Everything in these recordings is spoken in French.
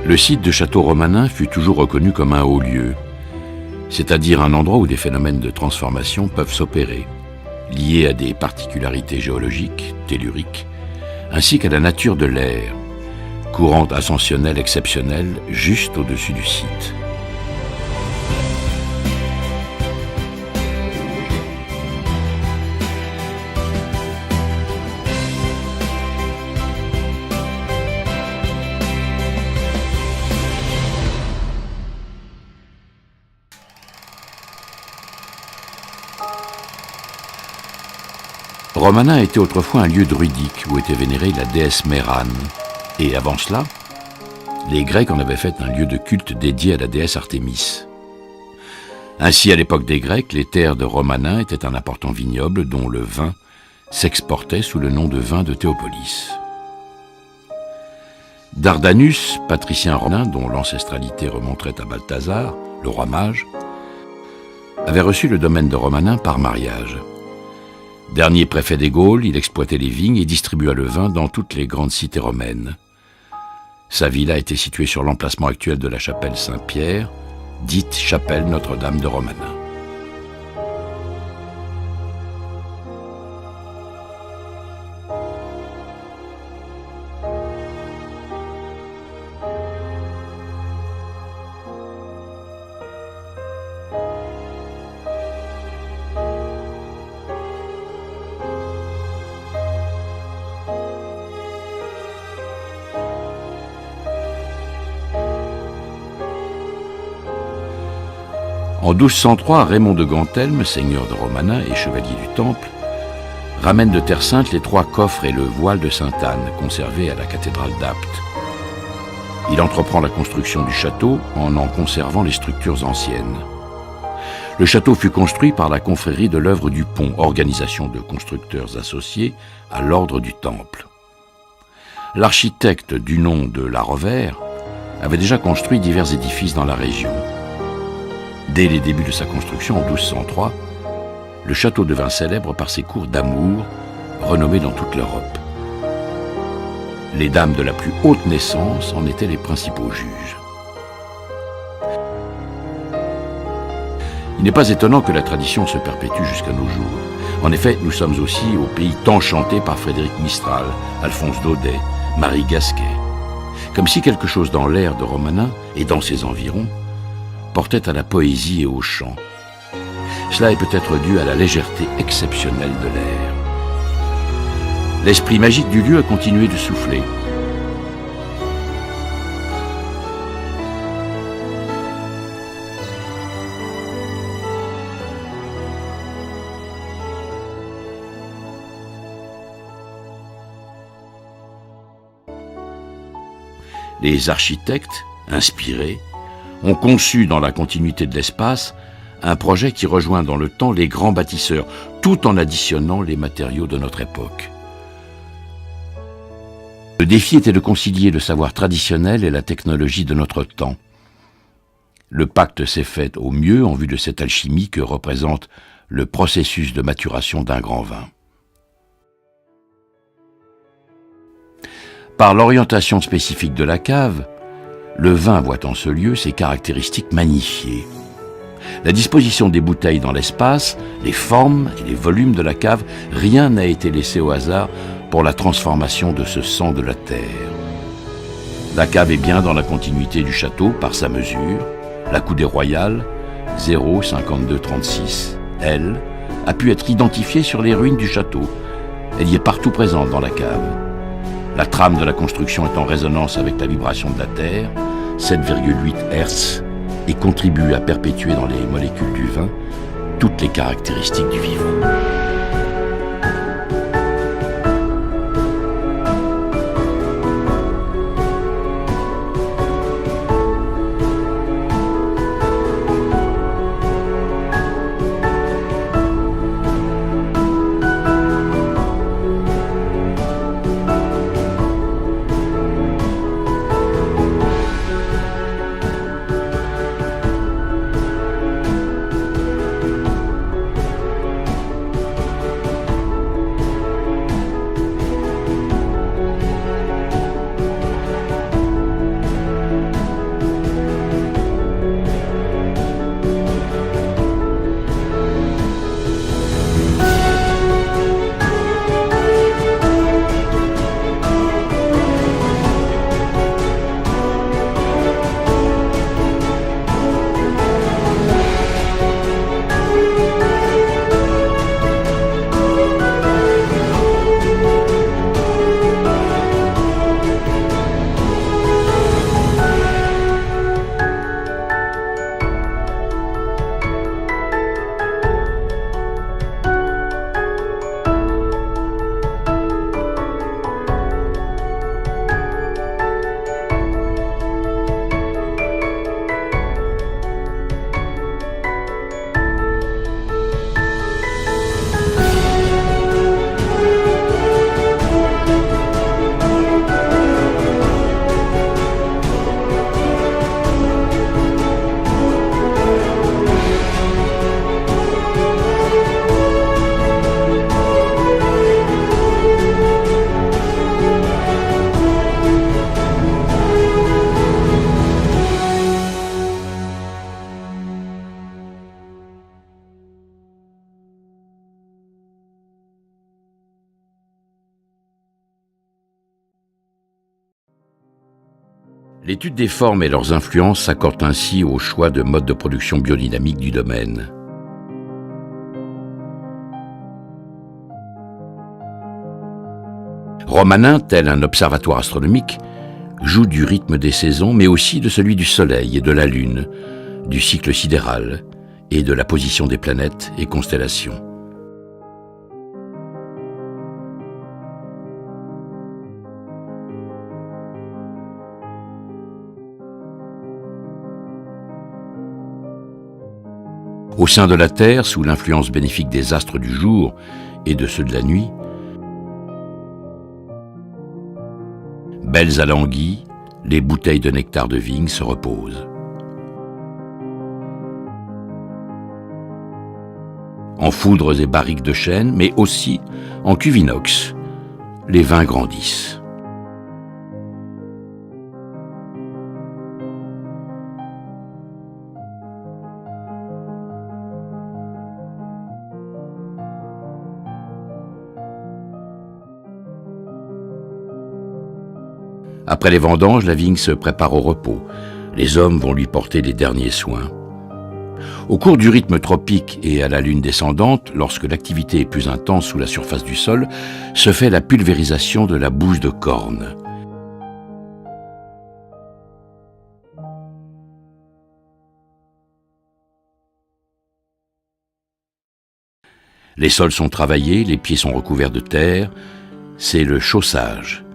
Le site de Château-Romanin fut toujours reconnu comme un haut lieu, c'est-à-dire un endroit où des phénomènes de transformation peuvent s'opérer, liés à des particularités géologiques, telluriques, ainsi qu'à la nature de l'air, courant ascensionnel exceptionnel juste au-dessus du site. Romanin était autrefois un lieu druidique où était vénérée la déesse Mérane. Et avant cela, les Grecs en avaient fait un lieu de culte dédié à la déesse Artémis. Ainsi, à l'époque des Grecs, les terres de Romanin étaient un important vignoble dont le vin s'exportait sous le nom de vin de Théopolis. Dardanus, patricien romain dont l'ancestralité remonterait à Balthazar, le roi mage, avait reçu le domaine de Romanin par mariage. Dernier préfet des Gaules, il exploitait les vignes et distribua le vin dans toutes les grandes cités romaines. Sa villa était située sur l'emplacement actuel de la chapelle Saint-Pierre, dite chapelle Notre-Dame de Romanin. En 1203, Raymond de Gantelme, seigneur de Romanin et chevalier du Temple, ramène de Terre Sainte les 3 coffres et le voile de Sainte-Anne, conservés à la cathédrale d'Apt. Il entreprend la construction du château en conservant les structures anciennes. Le château fut construit par la confrérie de l'œuvre du Pont, organisation de constructeurs associés à l'ordre du Temple. L'architecte du nom de La Rovère avait déjà construit divers édifices dans la région. Dès les débuts de sa construction en 1203, le château devint célèbre par ses cours d'amour, renommées dans toute l'Europe. Les dames de la plus haute naissance en étaient les principaux juges. Il n'est pas étonnant que la tradition se perpétue jusqu'à nos jours. En effet, nous sommes aussi au pays tant chanté par Frédéric Mistral, Alphonse Daudet, Marie Gasquet. Comme si quelque chose dans l'air de Romanin et dans ses environs portait à la poésie et au chant. Cela est peut-être dû à la légèreté exceptionnelle de l'air. L'esprit magique du lieu a continué de souffler. Les architectes, inspirés, ont conçu dans la continuité de l'espace un projet qui rejoint dans le temps les grands bâtisseurs, tout en additionnant les matériaux de notre époque. Le défi était de concilier le savoir traditionnel et la technologie de notre temps. Le pacte s'est fait au mieux en vue de cette alchimie que représente le processus de maturation d'un grand vin. Par l'orientation spécifique de la cave, le vin voit en ce lieu ses caractéristiques magnifiées. La disposition des bouteilles dans l'espace, les formes et les volumes de la cave, rien n'a été laissé au hasard pour la transformation de ce sang de la terre. La cave est bien dans la continuité du château par sa mesure. La coudée royale, 0,5236 L, a pu être identifiée sur les ruines du château. Elle y est partout présente dans la cave. La trame de la construction est en résonance avec la vibration de la Terre, 7,8 Hz, et contribue à perpétuer dans les molécules du vin toutes les caractéristiques du vivant. L'étude des formes et leurs influences s'accorde ainsi au choix de modes de production biodynamique du domaine. Romanin, tel un observatoire astronomique, joue du rythme des saisons, mais aussi de celui du Soleil et de la Lune, du cycle sidéral et de la position des planètes et constellations. Au sein de la Terre, sous l'influence bénéfique des astres du jour et de ceux de la nuit, belles à l'anguille, les bouteilles de nectar de vigne se reposent. En foudres et barriques de chêne, mais aussi en cuve inox, les vins grandissent. Après les vendanges, la vigne se prépare au repos. Les hommes vont lui porter les derniers soins. Au cours du rythme tropique et à la lune descendante, lorsque l'activité est plus intense sous la surface du sol, se fait la pulvérisation de la bouse de corne. Les sols sont travaillés, les pieds sont recouverts de terre. C'est le chaussage.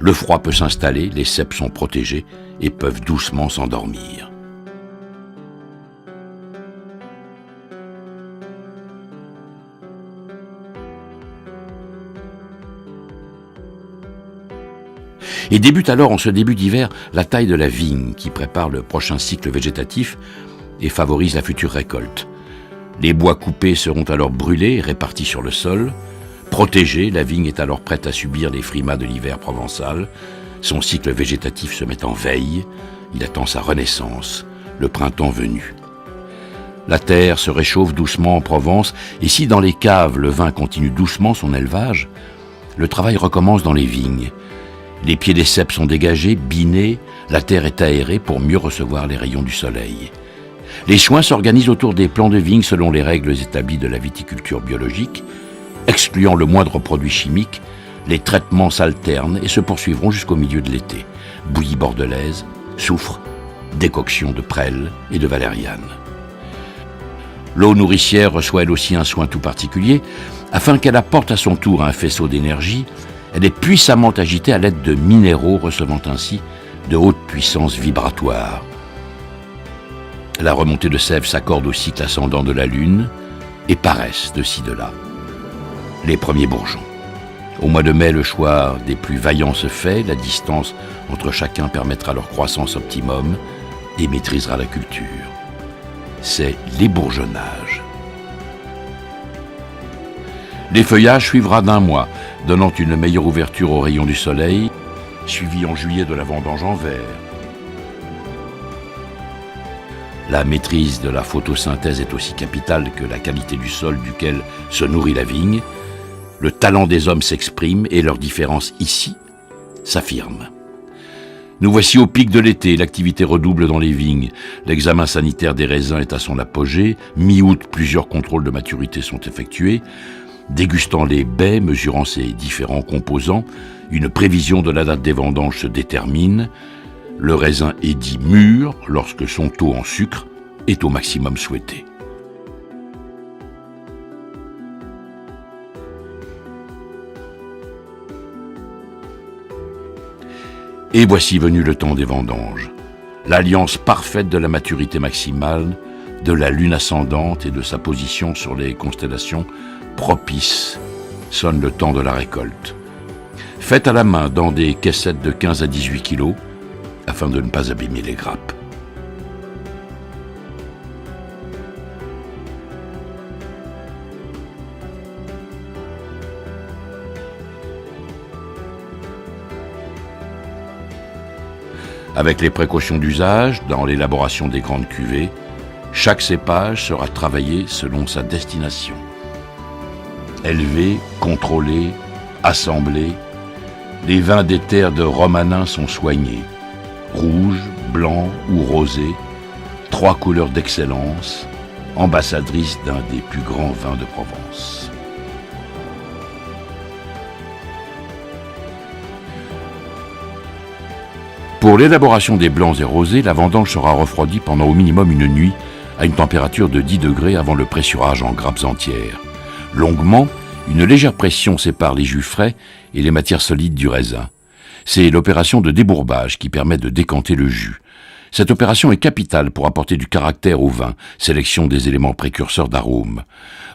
Le froid peut s'installer, les ceps sont protégés et peuvent doucement s'endormir. Et débute alors, en ce début d'hiver, la taille de la vigne qui prépare le prochain cycle végétatif et favorise la future récolte. Les bois coupés seront alors brûlés et répartis sur le sol. Protégée, la vigne est alors prête à subir les frimas de l'hiver provençal. Son cycle végétatif se met en veille. Il attend sa renaissance, le printemps venu. La terre se réchauffe doucement en Provence, et si dans les caves le vin continue doucement son élevage, le travail recommence dans les vignes. Les pieds des ceps sont dégagés, binés, la terre est aérée pour mieux recevoir les rayons du soleil. Les soins s'organisent autour des plants de vigne selon les règles établies de la viticulture biologique. Excluant le moindre produit chimique, les traitements s'alternent et se poursuivront jusqu'au milieu de l'été. Bouillie bordelaise, soufre, décoction de prêle et de valériane. L'eau nourricière reçoit elle aussi un soin tout particulier. Afin qu'elle apporte à son tour un faisceau d'énergie, elle est puissamment agitée à l'aide de minéraux recevant ainsi de hautes puissances vibratoires. La remontée de sève s'accorde au cycle ascendant de la Lune et paraissent de ci de là les premiers bourgeons. Au mois de mai, le choix des plus vaillants se fait, la distance entre chacun permettra leur croissance optimum et maîtrisera la culture. C'est l'ébourgeonnage. L'effeuillage suivra d'un mois, donnant une meilleure ouverture aux rayons du soleil, suivi en juillet de la vendange en vert. La maîtrise de la photosynthèse est aussi capitale que la qualité du sol duquel se nourrit la vigne. Le talent des hommes s'exprime et leur différence ici s'affirme. Nous voici au pic de l'été, l'activité redouble dans les vignes. L'examen sanitaire des raisins est à son apogée. Mi-août, plusieurs contrôles de maturité sont effectués. Dégustant les baies, mesurant ses différents composants, une prévision de la date des vendanges se détermine. Le raisin est dit mûr lorsque son taux en sucre est au maximum souhaité. Et voici venu le temps des vendanges. L'alliance parfaite de la maturité maximale, de la lune ascendante et de sa position sur les constellations propices sonne le temps de la récolte. Faite à la main dans des caissettes de 15 à 18 kilos, afin de ne pas abîmer les grappes. Avec les précautions d'usage, dans l'élaboration des grandes cuvées, chaque cépage sera travaillé selon sa destination. Élevé, contrôlé, assemblé, les vins des terres de Romanin sont soignés. rouge, blanc ou rosé, 3 couleurs d'excellence, ambassadrices d'un des plus grands vins de Provence. Pour l'élaboration des blancs et rosés, la vendange sera refroidie pendant au minimum une nuit à une température de 10 degrés avant le pressurage en grappes entières. Longuement, une légère pression sépare les jus frais et les matières solides du raisin. C'est l'opération de débourbage qui permet de décanter le jus. Cette opération est capitale pour apporter du caractère au vin, sélection des éléments précurseurs d'arômes.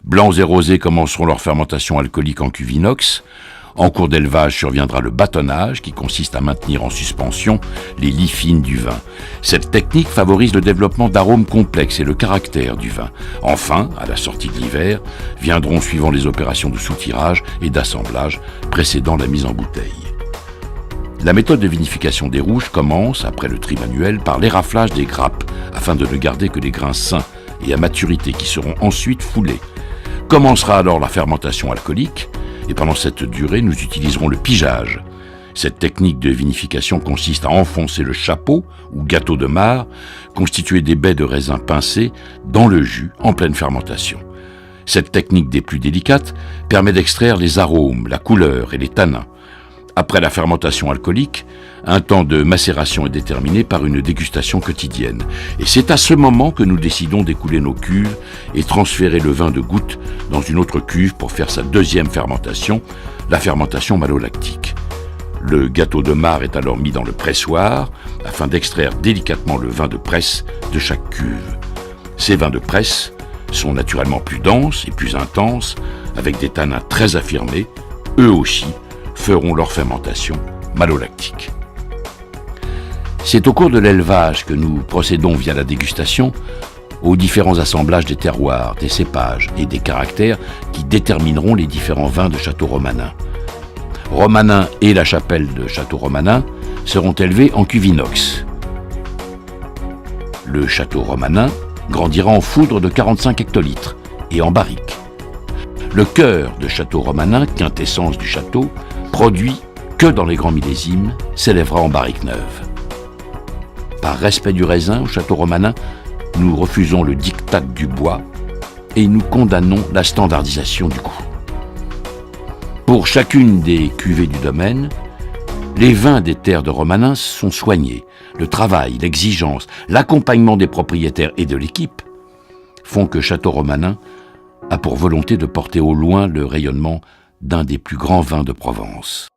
Blancs et rosés commenceront leur fermentation alcoolique en cuve inox. En cours d'élevage surviendra le bâtonnage, qui consiste à maintenir en suspension les lies fines du vin. Cette technique favorise le développement d'arômes complexes et le caractère du vin. Enfin, à la sortie de l'hiver, viendront suivant les opérations de soutirage et d'assemblage précédant la mise en bouteille. La méthode de vinification des rouges commence, après le tri manuel, par l'éraflage des grappes, afin de ne garder que les grains sains et à maturité qui seront ensuite foulés. Commencera alors la fermentation alcoolique, et pendant cette durée, nous utiliserons le pigeage. Cette technique de vinification consiste à enfoncer le chapeau, ou gâteau de marc, constitué des baies de raisin pincées, dans le jus en pleine fermentation. Cette technique des plus délicates permet d'extraire les arômes, la couleur et les tanins. Après la fermentation alcoolique, un temps de macération est déterminé par une dégustation quotidienne. Et c'est à ce moment que nous décidons d'écouler nos cuves et transférer le vin de goutte dans une autre cuve pour faire sa deuxième fermentation, la fermentation malolactique. Le gâteau de marc est alors mis dans le pressoir afin d'extraire délicatement le vin de presse de chaque cuve. Ces vins de presse sont naturellement plus denses et plus intenses, avec des tanins très affirmés, eux aussi feront leur fermentation malolactique. C'est au cours de l'élevage que nous procédons via la dégustation aux différents assemblages des terroirs, des cépages et des caractères qui détermineront les différents vins de Château Romanin. Romanin et la chapelle de Château Romanin seront élevés en cuve inox. Le Château Romanin grandira en foudre de 45 hectolitres et en barrique. Le cœur de Château Romanin, quintessence du château, produit que dans les grands millésimes, s'élèvera en barrique neuve. Par respect du raisin au Château Romanin, nous refusons le diktat du bois et nous condamnons la standardisation du goût. Pour chacune des cuvées du domaine, les vins des terres de Romanin sont soignés. Le travail, l'exigence, l'accompagnement des propriétaires et de l'équipe font que Château Romanin a pour volonté de porter au loin le rayonnement d'un des plus grands vins de Provence.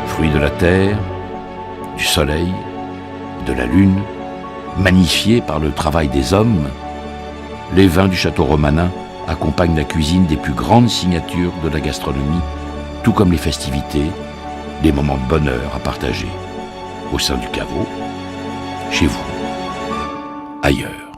Fruits de la terre, du soleil, de la lune, magnifiés par le travail des hommes, les vins du Château Romanin accompagnent la cuisine des plus grandes signatures de la gastronomie, tout comme les festivités, des moments de bonheur à partager, au sein du caveau, chez vous, ailleurs.